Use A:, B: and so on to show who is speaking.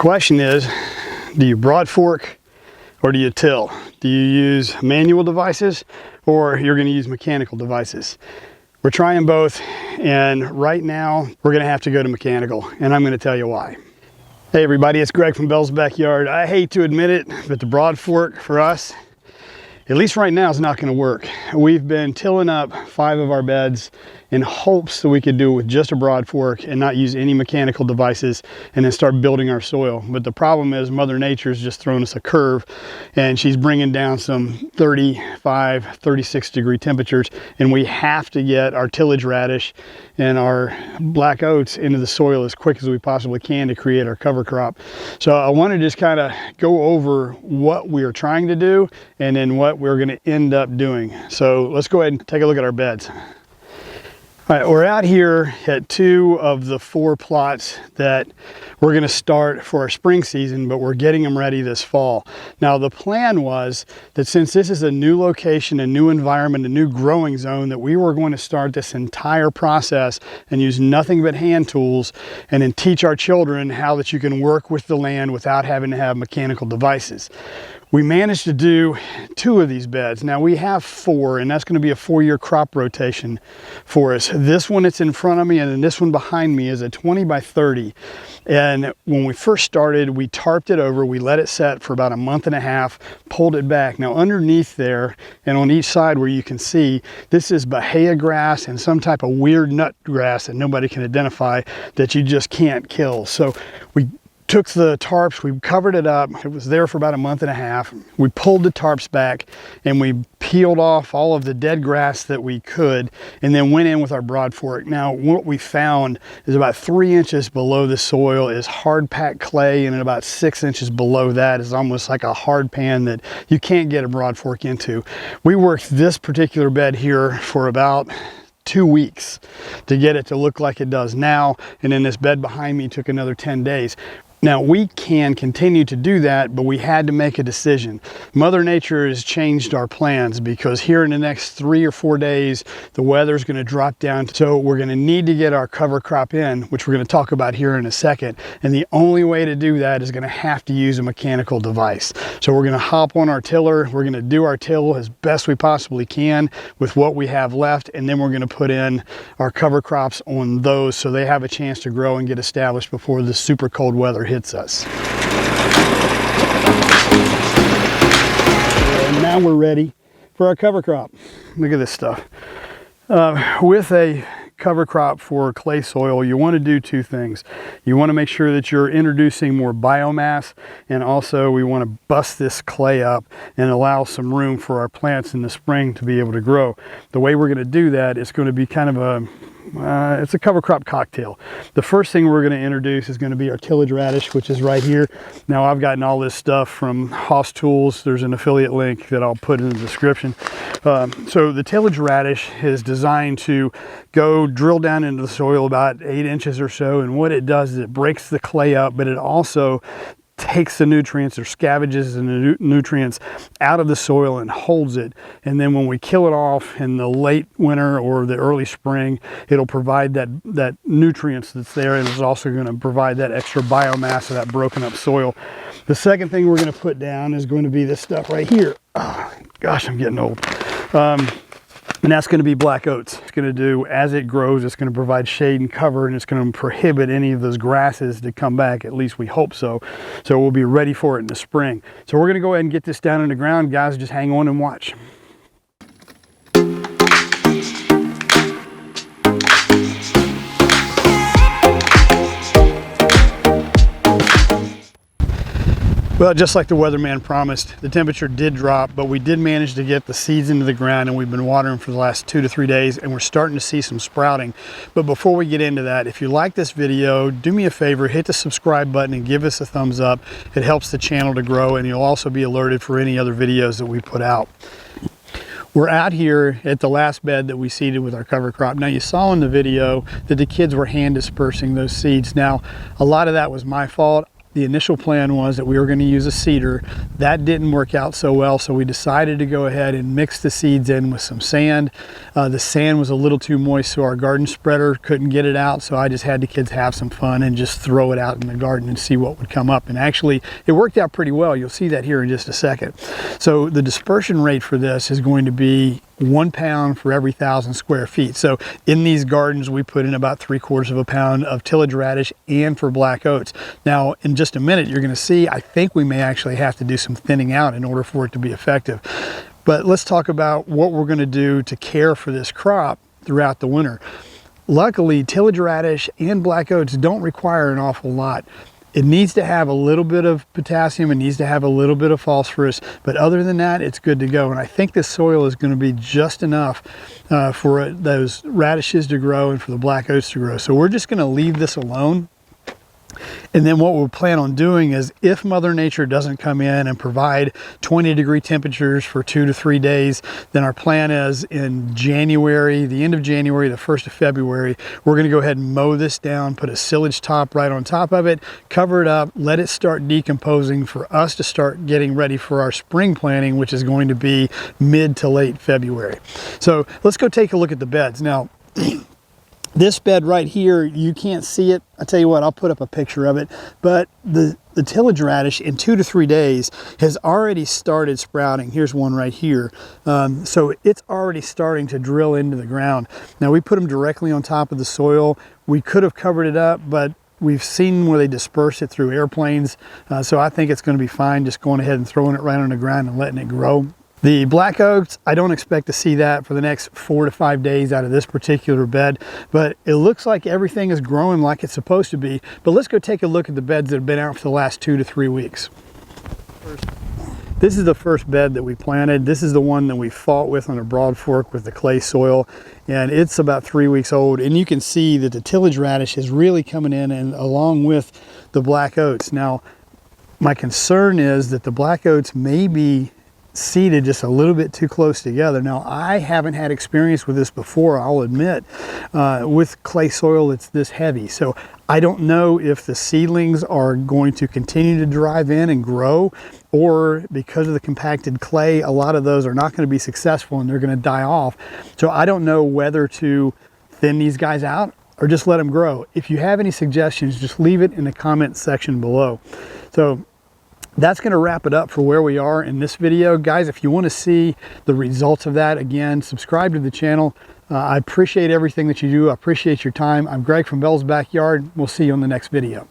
A: question is, do you broad fork or do you till? Do you use manual devices or you're going to use mechanical devices? We're trying both, and right now we're going to have to go to mechanical, and I'm going to tell you why. Hey everybody, it's Greg from Bell's Backyard. I hate to admit it, but the broad fork for us, at least right now, is not going to work. We've been tilling up 5 of our beds in hopes that we could do it with just a broad fork and not use any mechanical devices and then start building our soil. But the problem is Mother Nature's just thrown us a curve, and she's bringing down some 35, 36 degree temperatures, and we have to get our tillage radish and our black oats into the soil as quick as we possibly can to create our cover crop. So I want to just kind of go over what we are trying to do and then what we're going to end up doing. So let's go ahead and take a look at our beds. All right, we're out here at 2 of the 4 plots that we're going to start for our spring season, but we're getting them ready this fall. Now, the plan was that since this is a new location, a new environment, a new growing zone, that we were going to start this entire process and use nothing but hand tools and then teach our children how that you can work with the land without having to have mechanical devices. We managed to do 2 of these beds. Now we have 4, and that's going to be a 4-year crop rotation for us. This one that's in front of me and then this one behind me is a 20 by 30. And when we first started, we tarped it over, we let it set for about a month and a half, pulled it back. Now underneath there and on each side where you can see, this is bahia grass and some type of weird nut grass that nobody can identify that you just can't kill. So we took the tarps, we covered it up. It was there for about a month and a half. We pulled the tarps back and we peeled off all of the dead grass that we could and then went in with our broad fork. Now, what we found is about 3 inches below the soil is hard packed clay, and about 6 inches below that is almost like a hard pan that you can't get a broad fork into. We worked this particular bed here for about 2 weeks to get it to look like it does now, and then this bed behind me took another 10 days. Now we can continue to do that, but we had to make a decision. Mother Nature has changed our plans because here in the next 3 or 4 days, the weather's going to drop down. So we're going to need to get our cover crop in, which we're going to talk about here in a second. And the only way to do that is going to have to use a mechanical device. So we're going to hop on our tiller. We're going to do our till as best we possibly can with what we have left. And then we're going to put in our cover crops on those so they have a chance to grow and get established before the super cold weather hits us. And now we're ready for our cover crop. Look at this stuff. With a cover crop for clay soil, you want to do 2 things. You want to make sure that you're introducing more biomass, and also we want to bust this clay up and allow some room for our plants in the spring to be able to grow. The way we're going to do that is going to be kind of a it's a cover crop cocktail. The first thing we're going to introduce is going to be our tillage radish, which is right here. Now I've gotten all this stuff from Hoss Tools. There's an affiliate link that I'll put in the description. So the tillage radish is designed to go drill down into the soil about 8 inches or so, and what it does is it breaks the clay up, but it also takes the nutrients or scavenges the nutrients out of the soil and holds it. And then when we kill it off in the late winter or the early spring, it'll provide that nutrients that's there, and it's also going to provide that extra biomass of that broken up soil. The second thing we're going to put down is going to be this stuff right here. Oh, gosh, I'm getting old. And that's going to be black oats. It's going to do, as it grows, it's going to provide shade and cover, and it's going to prohibit any of those grasses to come back. At least we hope so. So we'll be ready for it in the spring. So we're going to go ahead and get this down in the ground. Guys, just hang on and watch. Well, just like the weatherman promised, the temperature did drop, but we did manage to get the seeds into the ground, and we've been watering for the last 2 to 3 days, and we're starting to see some sprouting. But before we get into that, if you like this video, do me a favor, hit the subscribe button and give us a thumbs up. It helps the channel to grow, and you'll also be alerted for any other videos that we put out. We're out here at the last bed that we seeded with our cover crop. Now, you saw in the video that the kids were hand dispersing those seeds. Now, a lot of that was my fault. The initial plan was that we were going to use a seeder. That didn't work out so well, so we decided to go ahead and mix the seeds in with some sand. The sand was a little too moist, so our garden spreader couldn't get it out, so I just had the kids have some fun and just throw it out in the garden and see what would come up. And actually, it worked out pretty well. You'll see that here in just a second. So the dispersion rate for this is going to be 1 pound for every 1,000 square feet. So in these gardens, we put in about 3/4 of a pound of tillage radish and for black oats. Now, in just a minute, you're going to see, I think we may actually have to do some thinning out in order for it to be effective. But let's talk about what we're going to do to care for this crop throughout the winter. Luckily, tillage radish and black oats don't require an awful lot. It needs to have a little bit of potassium, it needs to have a little bit of phosphorus, but other than that, it's good to go. And I think this soil is going to be just enough for those radishes to grow and for the black oats to grow. So we're just going to leave this alone. And then what we'll plan on doing is, if Mother Nature doesn't come in and provide 20-degree temperatures for 2 to 3 days, then our plan is in January, the end of January, the 1st of February, we're going to go ahead and mow this down, put a silage top right on top of it, cover it up, let it start decomposing for us to start getting ready for our spring planting, which is going to be mid to late February. So let's go take a look at the beds. Now, this bed right here, you can't see it. I'll tell you what, I'll put up a picture of it. But the tillage radish in 2 to 3 days has already started sprouting. Here's one right here. So it's already starting to drill into the ground. Now, we put them directly on top of the soil. We could have covered it up, but we've seen where they disperse it through airplanes. So I think it's going to be fine just going ahead and throwing it right on the ground and letting it grow. The black oats, I don't expect to see that for the next 4 to 5 days out of this particular bed, but it looks like everything is growing like it's supposed to be. But let's go take a look at the beds that have been out for the last 2 to 3 weeks. This is the first bed that we planted. This is the one that we fought with on a broad fork with the clay soil, and it's about 3 weeks old. And you can see that the tillage radish is really coming in, and along with the black oats. Now, my concern is that the black oats may be seeded just a little bit too close together. Now, I haven't had experience with this before, I'll admit. With clay soil, it's this heavy. So I don't know if the seedlings are going to continue to drive in and grow, or because of the compacted clay, a lot of those are not going to be successful and they're going to die off. So I don't know whether to thin these guys out or just let them grow. If you have any suggestions, just leave it in the comment section below. So that's going to wrap it up for where we are in this video. Guys, if you want to see the results of that, again, subscribe to the channel. I appreciate everything that you do. I appreciate your time. I'm Greg from Bell's Backyard. We'll see you on the next video.